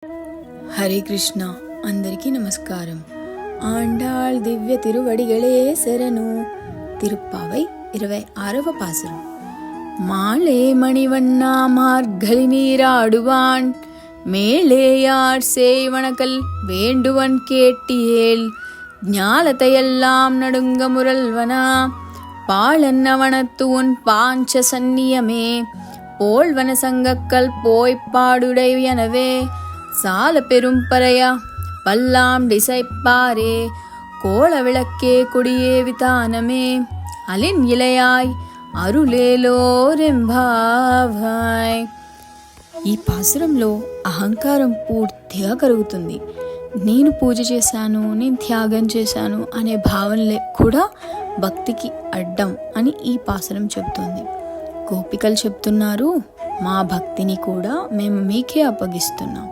హరే కృష్ణ. అందరికీ నమస్కారం. ఆండాళ్ దివ్య తిరువడిగళే శరణు. తిరుప్పావై 26వ பாசுரம். மாலே மணிவண்ணா மார்கழி நீராடுவான் மேலேயார் சேவணக்கல் வேண்டுவன் கேட்டியேல் ஞாலத்தையெல்லாம் நடுங்க முரல்வனா பாழன்னவனத்து உன் பாஞ்ச சந்நியமே போல்வன சங்கக்கல் போய்ப்பாடுடையனவே சால பெரும் பறையா பல்லாம் டிசைப்பாரே கோல விளக்கே கொடியே விதானமே அலின் இலையாய் అరులేలోరెంభావాయ్. ఈ పాసురంలో అహంకారం పూర్తిగా కరుగుతుంది. నేను పూజ చేశాను, నేను త్యాగం చేశాను అనే భావన కూడా భక్తికి అడ్డం అని ఈ పాసురం చెబుతుంది. గోపికలు చెప్తున్నారు, మా భక్తిని కూడా మేము మీకే అప్పగిస్తున్నాం.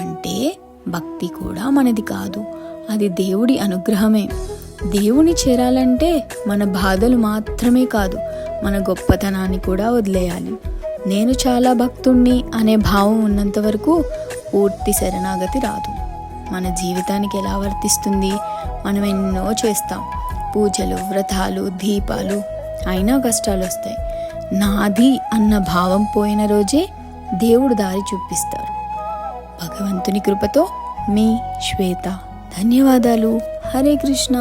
అంటే భక్తి కూడా మనది కాదు, అది దేవుడి అనుగ్రహమే. దేవుని చేరాలంటే మన బాధలు మాత్రమే కాదు, మన గొప్పతనాన్ని కూడా వదిలేయాలి. నేను చాలా భక్తుణ్ణి అనే భావం ఉన్నంత వరకు పూర్తి శరణాగతి రాదు. మన జీవితానికి ఎలా వర్తిస్తుంది? మనం ఎన్నో చేస్తాం, పూజలు, వ్రతాలు, దీపాలు, అయినా కష్టాలు వస్తాయి. నాది అన్న భావం పోయిన రోజే దేవుడు దారి చూపిస్తారు. భగవంతుని కృపతో మీ శ్వేత. ధన్యవాదాలు. హరే కృష్ణ.